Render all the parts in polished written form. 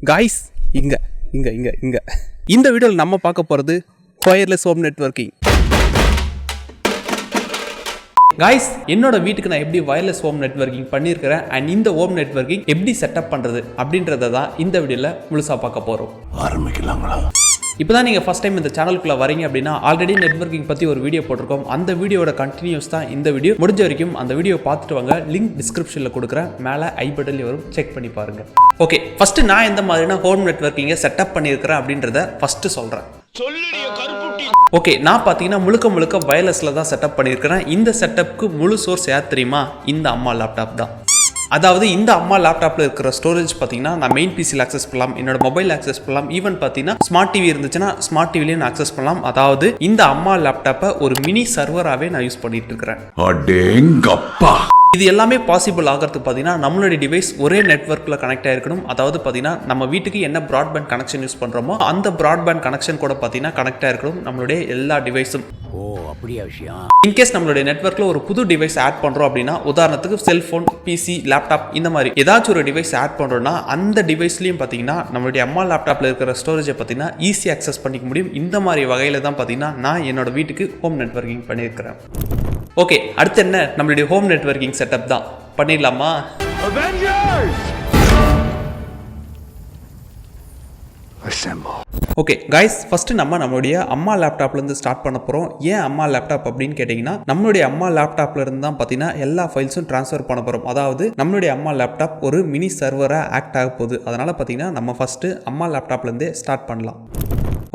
Guys இங்க இங்க இங்க இங்க இந்த வீடியோவில் நம்ம பார்க்க போகிறது ஒயர்லெஸ் ஹோம் நெட்வொர்க்கிங். காய்ஸ், என்னோட வீட்டுக்கு நான் எப்படி வயர்லெஸ் ஹோம் நெட்வொர்க்கிங் பண்ணியிருக்கிறேன் அண்ட் இந்த ஹோம் நெட்வொர்க்கிங் எப்படி செட்டப் பண்ணுறது அப்படின்றத தான் இந்த வீடியோவில் முழுசாக பார்க்க போகிறோம். ஆரம்பிக்கலாங்களா? இப்போ தான் நீங்கள் ஃபஸ்ட் டைம் இந்த சேனலுக்குள்ளே வரீங்க அப்படின்னா ஆல்ரெடி நெட்வொர்க்கிங் பற்றி ஒரு வீடியோ போட்டிருக்கோம். அந்த வீடியோட கண்டினியூஸ் தான் இந்த வீடியோ. முடிஞ்ச வரைக்கும் அந்த வீடியோ பார்த்துட்டு வாங்க. லிங்க் டிஸ்கிரிப்ஷனில் கொடுக்குறேன், மேலே ஐ பட்டன்லேயும் வரும், செக் பண்ணி பாருங்கள். ஓகே, ஃபஸ்ட்டு நான் எந்த மாதிரினா ஹோம் நெட்வொர்க்கிங்கை செட்டப் பண்ணியிருக்கிறேன் அப்படின்றத ஃபஸ்ட்டு சொல்கிறேன். ஓகே, நான் பார்த்தீங்கன்னா முழுக்க வயர்லெஸில் தான் செட்டப் பண்ணியிருக்கிறேன். இந்த செட்டப்புக்கு முழு சோர்ஸ் யார் தெரியுமா? இந்த அம்மா லேப்டாப் தான். அதாவது இந்த அம்மா லேப்டாப்பில் இருக்கிற ஸ்டோரேஜ் பார்த்தீங்கன்னா நான் மெயின் பிசியில் ஆக்சஸ் பண்ணலாம், என்னோட மொபைல் ஆக்சஸ் பண்ணலாம், ஈவன் பார்த்தீங்கன்னா ஸ்மார்ட் டிவி இருந்துச்சுன்னா ஸ்மார்ட் டிவிலையும் நான் ஆக்சஸ் பண்ணலாம். அதாவது இந்த அம்மா லேப்டாப்பை ஒரு மினி சர்வராகவே நான் யூஸ் பண்ணிட்டு இருக்கிறேன். இது எல்லாமே பாசிபிள் ஆகிறதுக்கு பார்த்தீங்கன்னா நம்மளுடைய டிவைஸ் ஒரே நெட்வொர்க்கில் கனெக்ட் ஆகிருக்கணும். அதாவது பார்த்தீங்கன்னா நம்ம வீட்டுக்கு என்ன ப்ராட்பேண்ட் கனெக்ஷன் யூஸ் பண்ணுறோமோ அந்த ப்ராட்பேண்ட் கனெக்ஷன் கூட பார்த்தீங்கன்னா கனெக்ட் ஆகிருக்கணும் நம்மளுடைய எல்லா டிவைஸும். இன்கேஸ் நம்மளுடைய நெட்வொர்க்கில் ஒரு புது டிவைஸ் ஆட் பண்ணுறோம் அப்படின்னா, உதாரணத்துக்கு செல்ஃபோன், பிசி, லேப்டாப் இந்த மாதிரி ஏதாச்சும் ஒரு டிவைஸ் ஆட் பண்ணுறோன்னா அந்த டிவைஸ்லையும் பார்த்தீங்கன்னா நம்மளுடைய அம்மா லேப்டாப்பில் இருக்கிற ஸ்டோரேஜை பார்த்தீங்கன்னா ஈஸி ஆக்சஸ் பண்ணிக்க முடியும். இந்த மாதிரி வகையில் தான் பார்த்தீங்கன்னா நான் என்னோட வீட்டுக்கு ஹோம் நெட்வொர்க்கிங் பண்ணியிருக்கிறேன். ஓகே, அடுத்து என்ன? நம்மளுடைய ஹோம் நெட்வொர்க்கிங் செட்டப் தான். பண்ணிடலாமா? ஓகே கைஸ், ஃபஸ்ட்டு நம்மளுடைய அம்மா லேப்டாப்லேருந்து ஸ்டார்ட் பண்ண போகிறோம். ஏன் அம்மா லேப்டாப் அப்படின்னு கேட்டிங்கன்னா, நம்மளுடைய அம்மா லேப்டாப்ல இருந்து தான் பார்த்தீங்கன்னா எல்லா ஃபைல்ஸும் ட்ரான்ஸ்ஃபர் பண்ண போகிறோம். அதாவது நம்மளுடைய அம்மா லேப்டாப் ஒரு மினி சர்வராக ஆக்ட் ஆக போகுது. அதனால் பார்த்தீங்கன்னா நம்ம ஃபஸ்ட்டு அம்மா லேப்டாப்லேருந்தே ஸ்டார்ட் பண்ணலாம்.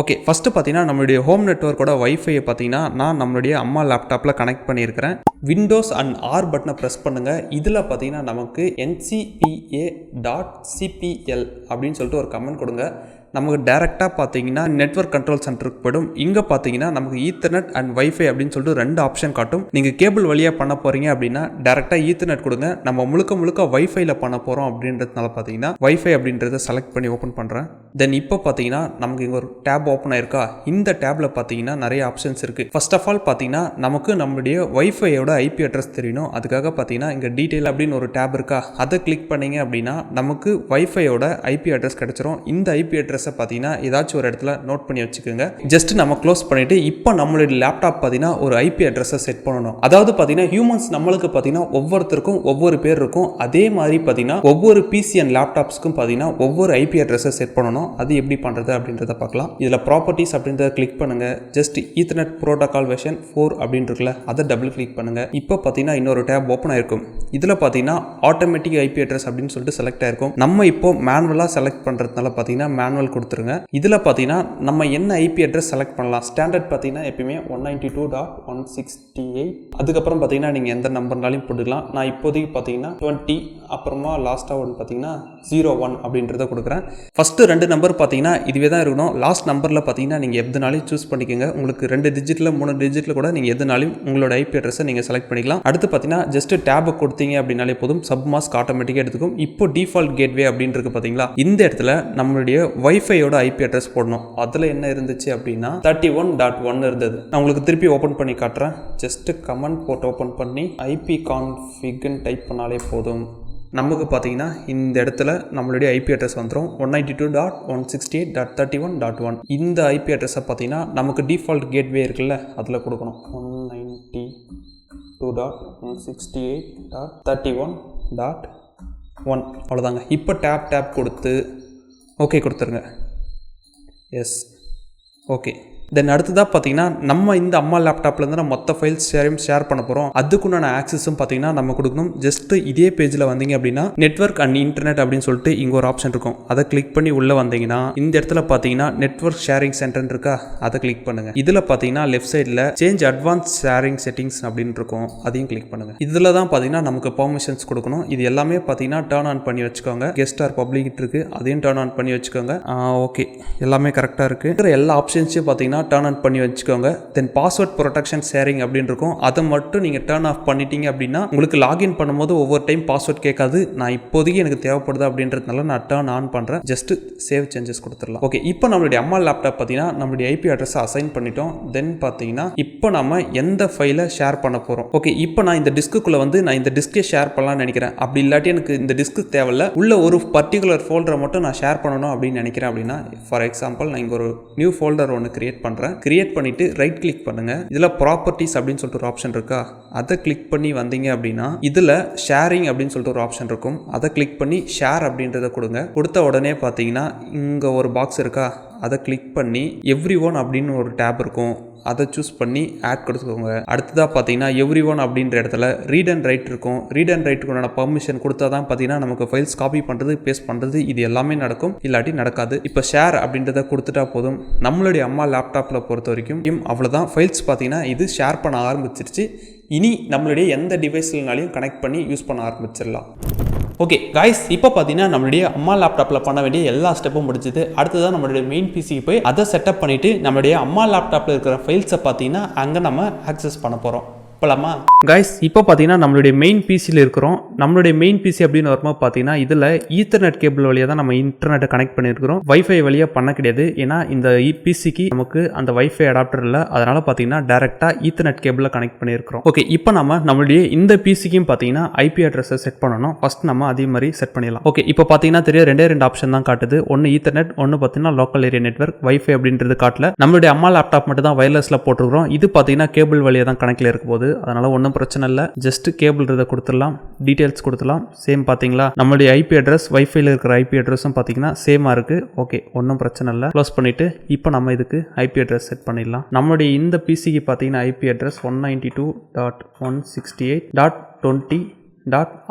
ஓகே, ஃபஸ்ட்டு பார்த்தீங்கன்னா நம்மளுடைய ஹோம் நெட்வொர்க்கோட வைஃபையை பார்த்தீங்கன்னா நான் நம்மளுடைய அம்மா லேப்டாப்பில் கனெக்ட் பண்ணியிருக்கிறேன். விண்டோஸ் அண்ட் ஆர் பட்டனை ப்ரெஸ் பண்ணுங்கள். இதில் பார்த்தீங்கன்னா நமக்கு ncpa.cpl அப்படின்னு சொல்லிட்டு ஒரு கமெண்ட் கொடுங்க. நமக்கு டேரெக்டாக பார்த்தீங்கன்னா நெட்வொர்க் கண்ட்ரோல் சென்டருக்கு போய்டும். இங்கே பார்த்தீங்கன்னா நமக்கு ஈத்தர்நெட் அண்ட் வைஃபை அப்படின்னு சொல்லிட்டு ரெண்டு ஆப்ஷன் காட்டும். நீங்கள் கேபிள் வழியாக பண்ண போகிறீங்க அப்படின்னா டேரெக்டாக ஈத்தர்நெட் கொடுங்க. நம்ம முழுக்க வைஃபைல பண்ண போகிறோம் அப்படின்றதுனால பார்த்தீங்கன்னா வைஃபை அப்படின்றத செலக்ட் பண்ணி ஓப்பன் பண்ணுறேன். தென் இப்போ பார்த்தீங்கன்னா நமக்கு இங்கே ஒரு டேப் ஓப்பன் ஆயிருக்கா. இந்த டேப்பில் பார்த்தீங்கன்னா நிறைய ஆப்ஷன்ஸ் இருக்குது. ஃபர்ஸ்ட் ஆஃப் ஆல் பார்த்தீங்கன்னா நமக்கு நம்மளுடைய வைஃபையோட ஐபி அட்ரஸ் தெரியணும். அதுக்காக பார்த்தீங்கன்னா இங்கே டீட்டெயில் அப்படின்னு ஒரு டேப் இருக்கா, அதை கிளிக் பண்ணீங்க அப்படின்னா நமக்கு வைஃபையோட ஐபி அட்ரஸ் கிடச்சிரும். இந்த ஐபி அட்ரஸ் பார்த்தீங்கன்னா ஏதாச்சும் ஒரு இடத்துல நோட் பண்ணி வச்சுக்கோங்க. ஜஸ்ட் நம்ம க்ளோஸ் பண்ணிட்டு இப்போ நம்மளுடைய லேப்டாப் பார்த்தீங்கன்னா ஒரு ஐபி அட்ரஸை செட் பண்ணணும். அதாவது பார்த்தீங்கன்னா ஹியூமன்ஸ் நம்மளுக்கு பார்த்தீங்கன்னா ஒவ்வொருத்தருக்கும் ஒவ்வொரு பேர் இருக்கும். அதே மாதிரி பார்த்தீங்கன்னா ஒவ்வொரு பிசி அண்ட் லேப்டாப்ஸ்க்கும் பார்த்தீங்கன்னா ஒவ்வொரு ஐபி அட்ரஸை செட் பண்ணணும். அது எப்படி பண்ணுறது அப்படின்றத பார்க்கலாம். இதில் ப்ராப்பர்ட்டிஸ் அப்படின்றத கிளிக் பண்ணுங்க. ஜஸ்ட் ஈத்தர்நெட் ப்ரோட்டோகால் வெர்ஷன் 4 அப்படின்னு இருக்குல்ல, அதை டபுள் கிளிக் பண்ணுங்க. இப்போ பார்த்தீங்கன்னா இன்னொரு டேப் ஓப்பன் ஆயிருக்கும். இதில் பார்த்தீங்கன்னா ஆட்டோமேட்டிக் ஐபி அட்ரஸ் அப்படின்னு சொல்லிட்டு செலக்ட் ஆயிருக்கும். நம்ம இப்போ மேனுவலாக செலக்ட் பண்ணுறதுனால பார்த்தீங்கன்னா மேனுவல் கொடுத்துருங்க. இதில் பார்த்தீங்கன்னா நம்ம என்ன ஐபி அட்ரஸ் செலக்ட் பண்ணலாம். ஸ்டாண்டர்ட் பார்த்தீங்கன்னா எப்பயுமே 192.168. அதுக்கப்புறம் பார்த்தீங்கன்னா நீங்கள் எந்த நம்பர்னாலையும் போட்டுக்கலாம். நான் இப்போதைக்கு பார்த்தீங்கன்னா 20, அப்புறமா லாஸ்ட்டாக ஒன்று பார்த்தீங்கன்னா 01 அப்படின்றத கொடுக்குறேன். ஃபஸ்ட்டு 2 நம்பர் பார்த்தீங்கன்னா இதுவே தான் இருக்கணும். லாஸ்ட் நம்பரில் பார்த்தீங்கன்னா நீங்கள் எதுனாலையும் சூஸ் பண்ணிக்கோங்க. உங்களுக்கு 2 டிஜிட்டில் 3 டிஜிட்டில் கூட நீங்கள் எதுனாலையும் உங்களோட ஐபி அட்ரஸை நீங்கள் செலக்ட் பண்ணிக்கலாம். அடுத்து பார்த்தீங்கன்னா ஜஸ்ட் டேபை கொடுத்தீங்க அப்படின்னாலே போதும், சப் மாஸ்க் ஆட்டோமேட்டிக்காக எடுத்துக்கும். இப்போ டிஃபால்ட் கேட்வே அப்படின்னு இருக்கு பார்த்தீங்களா, இந்த இடத்துல நம்மளுடைய வைஃபையோட ஐபி அட்ரஸ் போடணும். அதில் என்ன இருந்துச்சு அப்படின்னா 31.1 இருந்தது. நான் உங்களுக்கு திருப்பி ஓப்பன் பண்ணி காட்டுறேன். ஜஸ்ட் கமெண்ட் போட்டு ஓப்பன் பண்ணி ஐபி கான்ஃபிக்னு டைப் பண்ணாலே போதும். நமக்கு பார்த்தீங்கன்னா இந்த இடத்துல நம்மளுடைய ஐபி அட்ரஸ் வந்துடும் 192.168.31.1. இந்த ஐபி அட்ரஸை பார்த்தீங்கன்னா நமக்கு டிஃபால்ட் கேட்வே இருக்குல்ல, அதில் கொடுக்கணும் 192.168.31.1. அவ்வளோதாங்க. இப்போ டேப் கொடுத்து ஓகே கொடுத்துருங்க. S, okay. தென் அடுத்ததாக பார்த்தீங்கன்னா நம்ம இந்த அம்மா லேப்டாப்லேருந்து நம்ம மொத்த ஃபைல்ஸ் ஷேர் பண்ண போகிறோம். அதுக்குண்டான ஆக்சஸும் பார்த்தீங்கன்னா நம்ம கொடுக்கணும். ஜஸ்ட் இதே பேஜில் வந்தீங்க அப்படின்னா நெட்வொர்க் அண்ட் இன்டர்நெட் அப்படின்னு சொல்லிட்டு இங்கே ஒரு ஆப்ஷன் இருக்கும். அதை கிளிக் பண்ணி உள்ளே வந்தீங்கன்னா இந்த இடத்துல பார்த்தீங்கன்னா நெட்வொர்க் ஷேரிங் சென்டர் இருக்கா, அதை கிளிக் பண்ணுங்கள். இதில் பார்த்தீங்கன்னா லெஃப்ட் சைடில் சேஞ்ச் அட்வான்ஸ் ஷேரிங் செட்டிங்ஸ் அப்படின்னு இருக்கும், அதையும் கிளிக் பண்ணுங்கள். இதில் தான் பார்த்தீங்கன்னா நமக்கு பெர்மிஷன்ஸ் கொடுக்கணும். இது எல்லாமே பார்த்தீங்கன்னா டர்ன் ஆன் பண்ணி வச்சுக்கோங்க. கெஸ்ட் ஆர் பப்ளிக் இருக்குது, அதையும் டர்ன் ஆன் பண்ணி வச்சுக்கோங்க. ஓகே, எல்லாமே கரெக்டாக இருக்குது. எல்லா ஆப்ஷன்ஸையும் பார்த்தீங்கன்னா பார்த்தீங்கன்னா டர்ன் ஆன் பண்ணி வச்சுக்கோங்க. தென் பாஸ்வேர்ட் ப்ரொடெக்ஷன் ஷேரிங் அப்படின்னு இருக்கும், அதை மட்டும் நீங்கள் டர்ன் ஆஃப் பண்ணிட்டீங்க அப்படின்னா உங்களுக்கு லாகின் பண்ணும்போது ஒவ்வொரு டைம் பாஸ்வேர்ட் கேட்காது. நான் இப்போதைக்கு எனக்கு தேவைப்படுது அப்படின்றதுனால நான் டர்ன் ஆன் பண்ணுறேன். ஜஸ்ட் சேவ் சேஞ்சஸ் கொடுத்துடலாம். ஓகே, இப்போ நம்மளுடைய அம்மா லேப்டாப் பார்த்தீங்கன்னா நம்மளுடைய ஐபி அட்ரஸை அசைன் பண்ணிட்டோம். தென் பார்த்தீங்கன்னா இப்போ நம்ம எந்த ஃபைலை ஷேர் பண்ண போகிறோம். ஓகே, இப்போ நான் இந்த டிஸ்க்குள்ளே வந்து நான் இந்த டிஸ்கே ஷேர் பண்ணலாம்னு நினைக்கிறேன். அப்படி இல்லாட்டி எனக்கு இந்த டிஸ்க்கு தேவையில்ல, உள்ள ஒரு பர்டிகுலர் ஃபோல்டரை மட்டும் நான் ஷேர் பண்ணணும் அப்படின்னு நினைக்கிறேன் அப்படின்னா, ஃபார் எக்ஸாம்பிள் நான் இங்கே ஒரு நியூ ஃபோல்டர் ஒன்று கிரியேட் பண்ணுறேன். கிரியேட் பண்ணிவிட்டு ரைட் கிளிக் பண்ணுங்கள். இதில் ப்ராப்பர்ட்டிஸ் அப்படின்னு சொல்லிட்டு ஒரு ஆப்ஷன் இருக்கா, அதை கிளிக் பண்ணி வந்தீங்க அப்படின்னா இதில் ஷேரிங் அப்படின்னு சொல்லிட்டு ஒரு ஆப்ஷன் இருக்கும். அதை கிளிக் பண்ணி ஷேர் அப்படின்றத கொடுங்க. கொடுத்த உடனே பார்த்தீங்கன்னா இங்கே ஒரு பாக்ஸ் இருக்கா, அதை கிளிக் பண்ணி எவ்ரி ஒன் அப்படின்னு ஒரு டேப் இருக்கும், அதை சூஸ் பண்ணி ஆட் கொடுத்துக்கோங்க. அடுத்ததாக பார்த்தீங்கன்னா எவ்ரி ஒன் அப்படின்ற இடத்துல ரீட் அண்ட் ரைட் இருக்கும். ரீட் அண்ட் ரைட்டுக்குண்டான பர்மிஷன் கொடுத்தா தான் பார்த்தீங்கன்னா நமக்கு ஃபைல்ஸ் காப்பி பண்ணுறது, பேஸ்ட் பண்ணுறது இது எல்லாமே நடக்கும், இல்லாட்டி நடக்காது. இப்போ ஷேர் அப்படின்றத கொடுத்துட்டா போதும். நம்மளுடைய அம்மா லேப்டாப்பில் பொறுத்த வரைக்கும் அவ்வளோதான். ஃபைல்ஸ் பார்த்தீங்கன்னா இது ஷேர் பண்ண ஆரம்பிச்சிருச்சு. இனி நம்மளுடைய எந்த டிவைஸ்லனாலையும் கனெக்ட் பண்ணி யூஸ் பண்ண ஆரம்பிச்சிடலாம். ஓகே காய்ஸ், இப்போ பார்த்தீங்கன்னா நம்மளுடைய அம்மா லேப்டாப்பில் பண்ண வேண்டிய எல்லா ஸ்டெப்பும் முடிஞ்சுது. அடுத்ததான் நம்மளுடைய மெயின் பிசிக்கு போய் அதை செட்டப் பண்ணிவிட்டு நம்மளுடைய அம்மா லேப்டாப்பில் இருக்கிற ஃபைல்ஸை பார்த்தீங்கன்னா அங்கே நம்ம ஆக்சஸ் பண்ண போகிறோம். போலாமா கைஸ்? இப்போ பார்த்தீங்கன்னா நம்மளுடைய மெயின் பிசியில் இருக்கிறோம். நம்மளுடைய மெயின் பிசி அப்படின்னு வரும்போது பார்த்தீங்கன்னா இதில் ஈத்தர்நெட் கேபிள் வழியாக தான் நம்ம இன்டர்நெட்டை கனெக்ட் பண்ணியிருக்கிறோம். வைஃபை வழியாக பண்ண கிடையாது. ஏன்னா இந்த பிசிக்கு நமக்கு அந்த வைஃபை அடாப்டர் இல்லை, அதனால பார்த்தீங்கன்னா டேரெக்டாக ஈத்தர்நெட் கேபிளில் கனெக்ட் பண்ணியிருக்கிறோம். ஓகே, இப்போ நம்ம நம்மளுடைய இந்த பிசிக்கும் பார்த்தீங்கன்னா ஐபி அட்ரஸை செட் பண்ணணும். ஃபர்ஸ்ட் நம்ம அதே மாதிரி செட் பண்ணிடலாம். ஓகே, இப்போ பார்த்தீங்கன்னா தெரியும் ரெண்டு ஆப்ஷன் தான் காட்டுது. ஒன்று ஈத்தர்நெட், ஒன்று பார்த்தீங்கன்னா லோக்கல் ஏரியா நெட்வொர்க். வைஃபை அப்படின்றது காட்டல. நம்மளுடைய அம்மா லேப்டாப் மட்டும் தான் வயர்லெஸில் போட்டுருக்கிறோம். இது பார்த்தீங்கன்னா கேபிள் வழியாக தான் கனெக்டில் இருக்க போகுது. அதனால ஒன்றும் பிரச்சனை இல்லை. ஜஸ்ட் கேபிள் இதை கொடுத்துடலாம், டீட்டெயில்ஸ் கொடுத்துடலாம். சேம் பார்த்தீங்களா, நம்மளுடைய ஐபி அட்ரஸ் வைஃபைல இருக்கிற ஐபி அட்ரஸும் பார்த்தீங்கன்னா சேமாக இருக்குது. ஓகே, ஒன்றும் பிரச்சனை இல்லை. க்ளோஸ் பண்ணிவிட்டு இப்போ நம்ம இதுக்கு ஐபி அட்ரஸ் செட் பண்ணிடலாம். நம்மளுடைய இந்த பிசிக்கு பார்த்தீங்கன்னா ஐபி அட்ரஸ் 192.168.20.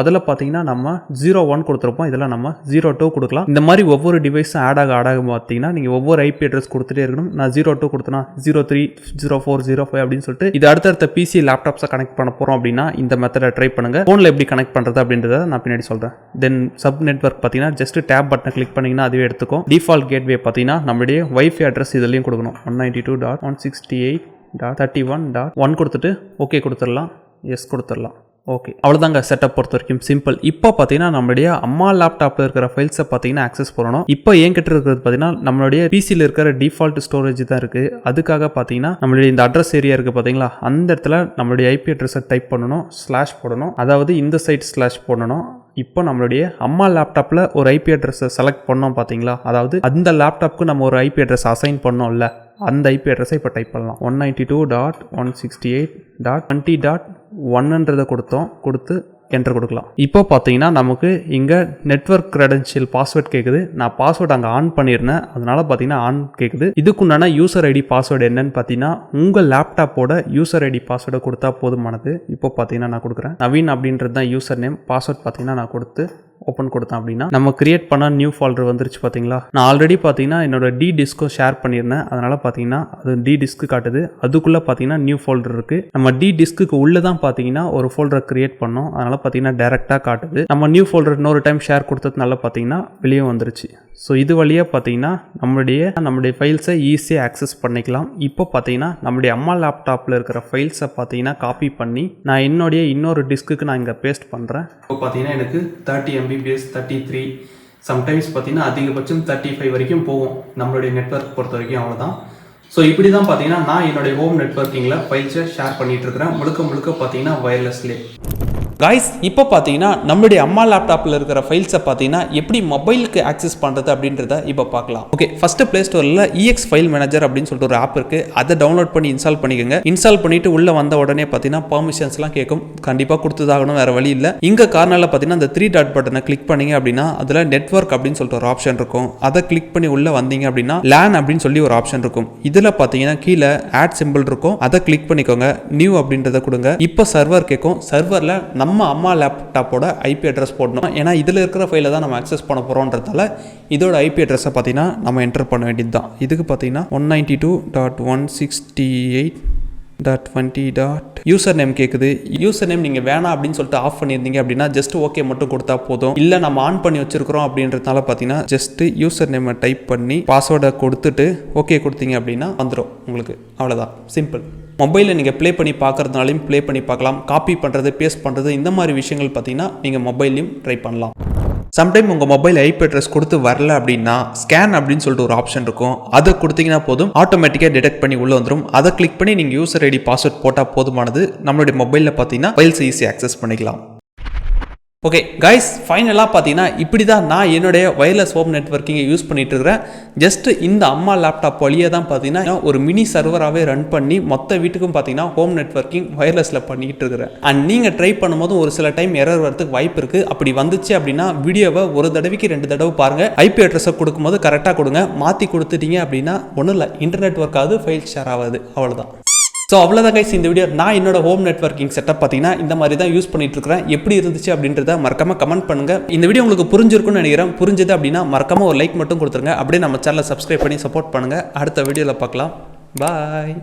அதில் பார்த்தீங்கன்னா நம்ம 01 கொடுத்துருப்போம். இதில் நம்ம 02 கொடுக்கலாம். இந்த மாதிரி ஒவ்வொரு டிவைஸும் ஆட் ஆக பார்த்தீங்கன்னா நீங்கள் ஒவ்வொரு ஐபி அட்ரஸ் கொடுத்துட்டே இருக்கணும். நான் 02 கொடுத்தனா 03, 04, 05 அப்படின்னு சொல்லிட்டு இது அடுத்தடுத்த பிசி லேப்டாப்ஸை கனெக்ட் பண்ண போகிறோம் அப்படின்னா இந்த மெத்தடை ட்ரை பண்ணுங்க. ஃபோனில் எப்படி கனெக்ட் பண்ணுறது அப்படின்றத நான் பின்னாடி சொல்கிறேன். தென் சப் நெட்வொர்க் பார்த்தீங்கன்னா ஜஸ்ட் டேப் பட்டனை கிளிக் பண்ணிங்கன்னா அதுவே எடுத்துக்கும். டிஃபால்ட் கேட்வே பார்த்தீங்கன்னா நம்மளுடைய வைஃபை அட்ரஸ் இதுலையும் கொடுக்கணும். 192.168.31.1 கொடுத்துட்டு ஓகே கொடுத்துடலாம், எஸ் கொடுத்துடலாம். ஓகே, அவ்வளோதாங்க செட்டப் பொறுத்த வரைக்கும் சிம்பிள். இப்போ பார்த்தீங்கன்னா நம்மளுடைய அம்மா லேப்டாப்பில் இருக்கிற ஃபைல்ஸை பார்த்தீங்கன்னா ஆக்சஸ் பண்ணணும். இப்போ என்கிட்ட இருக்கிறது பார்த்தீங்கன்னா நம்மளுடைய பிசியில் இருக்கிற டிஃபால்ட் ஸ்டோரேஜ் தான் இருக்குது. அதுக்காக பார்த்தீங்கன்னா நம்மளுடைய இந்த அட்ரஸ் ஏரியா இருக்குது பார்த்தீங்களா, அந்த இடத்துல நம்மளுடைய ஐபி அட்ரஸை டைப் பண்ணணும், ஸ்லாஷ் போடணும், அதாவது இந்த சைட் ஸ்லாஷ் போடணும். இப்போ நம்மளுடைய அம்மா லேப்டாப்பில் ஒரு ஐபி அட்ரஸை செலக்ட் பண்ணோம் பார்த்தீங்களா, அதாவது அந்த லேப்டாப்புக்கு நம்ம ஒரு ஐபி அட்ரஸ் அசைன் பண்ணோம்ல, அந்த ஐபி அட்ரஸை இப்போ டைப் பண்ணலாம். 192.168.20.1 கொடுத்து என்டர் கொடுக்கலாம். இப்போ பார்த்தீங்கன்னா நமக்கு இங்கே நெட்வொர்க் கிரெடென்ஷியல் பாஸ்வேர்ட் கேட்குது. நான் பாஸ்வேர்ட் அங்கே ஆன் பண்ணியிருந்தேன், அதனால பார்த்தீங்கன்னா ஆன் கேட்குது. இதுக்குண்டான யூசர் ஐடி பாஸ்வேர்டு என்னன்னு பார்த்தீங்கன்னா உங்கள் லேப்டாப்போட யூசர் ஐடி பாஸ்வேர்டை கொடுத்தா போதுமானது. இப்போ பார்த்தீங்கன்னா நான் கொடுக்குறேன். நவீன் அப்படின்றது தான் யூசர் நேம். பாஸ்வேர்ட் பார்த்தீங்கன்னா நான் கொடுத்து ஓப்பன் கொடுத்தேன் அப்படின்னா நம்ம கிரியேட் பண்ண நியூ ஃபோல்டர் வந்துருச்சு பார்த்தீங்களா. நான் ஆல்ரெடி பார்த்தீங்கன்னா என்னோட டி டிஸ்க்கும் ஷேர் பண்ணியிருந்தேன், அதனால் பார்த்தீங்கன்னா அது டி டிஸ்க்கு காட்டுது. அதுக்குள்ளே பார்த்தீங்கன்னா நியூ ஃபோல்டர் இருக்குது. நம்ம டி டிஸ்க்கு உள்ளே தான் பார்த்தீங்கன்னா ஒரு ஃபோல்டரை கிரியேட் பண்ணோம், அதனால் பார்த்தீங்கன்னா டேரெக்டாக காட்டுது. நம்ம நியூ ஃபோல்டர் இன்னொரு டைம் ஷேர் கொடுத்ததுனால பார்த்தீங்கன்னா வெளியே வந்துருச்சு. ஸோ இது வழியாக பார்த்தீங்கன்னா நம்மளுடைய ஃபைல்ஸை ஈஸியாக ஆக்சஸ் பண்ணிக்கலாம். இப்போ பார்த்தீங்கன்னா நம்மளுடைய அம்மா லேப்டாப்பில் இருக்கிற ஃபைல்ஸை பார்த்தீங்கன்னா காப்பி பண்ணி நான் என்னுடைய இன்னொரு டிஸ்க்கு நான் இங்கே பேஸ்ட் பண்ணுறேன். இப்போ பார்த்தீங்கன்னா எனக்கு 30 MB, 33, சம்டைம்ஸ் பார்த்தீங்கன்னா அதிகபட்சம் 35 வரைக்கும் போகும் நம்மளுடைய நெட்வொர்க் பொறுத்த வரைக்கும். அவ்வளோதான். ஸோ இப்படி தான் பார்த்தீங்கன்னா நான் என்னுடைய ஹோம் நெட்வொர்க்கிங்கில் ஃபைல்ஸை ஷேர் பண்ணிகிட்டு இருக்கிறேன். முழுக்க பார்த்தீங்கன்னா வயர்லெஸ்லேயே. காய்ஸ், இப்போ பார்த்தீங்கன்னா நம்மளுடைய அம்மா லேப்டாப்பில் இருக்கிற ஃபைல்ஸை பார்த்தீங்கன்னா எப்படி மொபைலுக்கு ஆக்சஸ் பண்ணுறது அப்படின்றத இப்போ பார்க்கலாம். ஓகே, ஃபஸ்ட்டு ப்ளே ஸ்டோரில் EX ஃபைல் மேனேஜர் அப்படின்னு சொல்லிட்டு ஒரு ஆப் இருக்குது. அதை டவுன்லோட் பண்ணி இன்ஸ்டால் பண்ணிக்கோங்க. இன்ஸ்டால் பண்ணிவிட்டு உள்ளே வந்த உடனே பார்த்தீங்கன்னா பர்மிஷன்ஸ்லாம் கேட்கும். கண்டிப்பாக கொடுத்ததாகணும், வேறு வழி இல்லை. இங்கே கார்னரில் பார்த்தீங்கன்னா அந்த 3 டாட் பட்டனை கிளிக் பண்ணிங்க அப்படின்னா அதில் நெட்வொர்க் அப்படின்னு சொல்லிட்டு ஒரு ஆப்ஷன் இருக்கும். அதை கிளிக் பண்ணி உள்ளே வந்தீங்க அப்படின்னா LAN அப்படின்னு சொல்லி ஒரு ஆப்ஷன் இருக்கும். இதில் பார்த்தீங்கன்னா கீழே ஆட் சிம்பிள் இருக்கும், அதை கிளிக் பண்ணிக்கோங்க. நியூ அப்படின்றத கொடுங்க. இப்போ சர்வர் கேட்கும். சர்வரில் நம்ம அம்மா லேப்டாப்போட ஐபி அட்ரஸ் போடணும். ஏன்னா இதில் இருக்கிற ஃபைலை தான் நம்ம ஆக்சஸ் பண்ண போகிறோன்றதால இதோட ஐபி அட்ரஸை பார்த்தீங்கன்னா நம்ம என்டர் பண்ண வேண்டியது தான். இதுக்கு பார்த்தீங்கன்னா 192.168 யூசர் நேம் கேட்குது. யூசர் நேம் நீங்கள் வேணாம் அப்படின்னு சொல்லிட்டு ஆஃப் பண்ணியிருந்தீங்க அப்படின்னா ஜஸ்ட் ஓகே மட்டும் கொடுத்தா போதும். இல்லை நம்ம ஆன் பண்ணி வச்சிருக்கிறோம் அப்படின்றதுனால பார்த்தீங்கன்னா ஜஸ்ட் யூசர் நேமை டைப் பண்ணி பாஸ்வேர்டை கொடுத்துட்டு ஓகே கொடுத்தீங்க அப்படின்னா வந்துடும் உங்களுக்கு. அவ்வளோதான், சிம்பிள். மொபைலில் நீங்கள் ப்ளே பண்ணி பார்க்குறதுனாலையும் ப்ளே பண்ணி பார்க்கலாம். காப்பி பண்ணுறது, பேஸ்ட் பண்ணுறது, இந்த மாதிரி விஷயங்கள் பார்த்தீங்கன்னா நீங்கள் மொபைல்லையும் ட்ரை பண்ணலாம். சம்டைம் உங்கள் மொபைல் ஐபி அட்ரஸ் கொடுத்து வரல அப்படின்னா ஸ்கேன் அப்படின்னு சொல்லிட்டு ஒரு ஆப்ஷன் இருக்கும். அதை கொடுத்தீங்கன்னா போதும், ஆட்டோமேட்டிக்காக டிடெக்ட் பண்ணி உள்ளே வந்துடும். அதை கிளிக் பண்ணி நீங்கள் யூசர் ஐடி பாஸ்வேர்ட் போட்டால் போதுமானது. நம்மளுடைய மொபைலில் பார்த்தீங்கன்னா ஃபைல்ஸ் ஈஸியாக ஆக்சஸ் பண்ணிக்கலாம். ஓகே கைஸ், ஃபைனலாக பார்த்தீங்கன்னா இப்படி தான் நான் என்னுடைய வயர்லெஸ் ஹோம் நெட்வொர்க்கிங்கை யூஸ் பண்ணிட்டு இருக்கிறேன். ஜஸ்ட் இந்த அம்மா லேப்டாப் வழியாக தான் பார்த்தீங்கன்னா ஒரு மினி சர்வராகவே ரன் பண்ணி மொத்த வீட்டுக்கும் பார்த்தீங்கன்னா ஹோம் நெட்வொர்க்கிங் வயர்லெஸில் பண்ணிக்கிட்டு இருக்கிறேன். அண்ட் நீங்கள் ட்ரை பண்ணும்போது ஒரு சில டைம் எரர் வரதுக்கு வாய்ப்பு இருக்குது. அப்படி வந்துச்சு அப்படின்னா வீடியோவை ஒரு தடவைக்கு 2 தடவை பாருங்கள். ஐபி அட்ரஸை கொடுக்கும்போது கரெக்டாக கொடுங்க. மாற்றி கொடுத்துட்டீங்க அப்படின்னா ஒன்றும் இல்லை, இன்டர்நெட் ஒர்க் ஆகுது, ஃபைல் ஷேர் ஆகாது, அவ்வளோதான். ஸோ அவ்வளோதான் கைஸ் இந்த வீடியோ. நான் என்னோட ஹோம் நெட்வொர்க்கிங் செட்டப் பார்த்தீங்கன்னா இந்த மாதிரி தான் யூஸ் பண்ணிட்டு இருக்கிறேன். எப்படி இருந்துச்சு அப்படின்றத மறக்காம கமெண்ட் பண்ணுங்க. இந்த வீடியோ உங்களுக்கு புரிஞ்சிருக்கும்னு நினைக்கிறேன். புரிஞ்சது அப்படின்னா மறக்காம ஒரு லைக் மட்டும் கொடுத்துருங்க. அப்படியே நம்ம சேனலை சப்ஸ்கிரைப் பண்ணி சப்போர்ட் பண்ணுங்க. அடுத்த வீடியோவில் பார்க்கலாம். பாய்.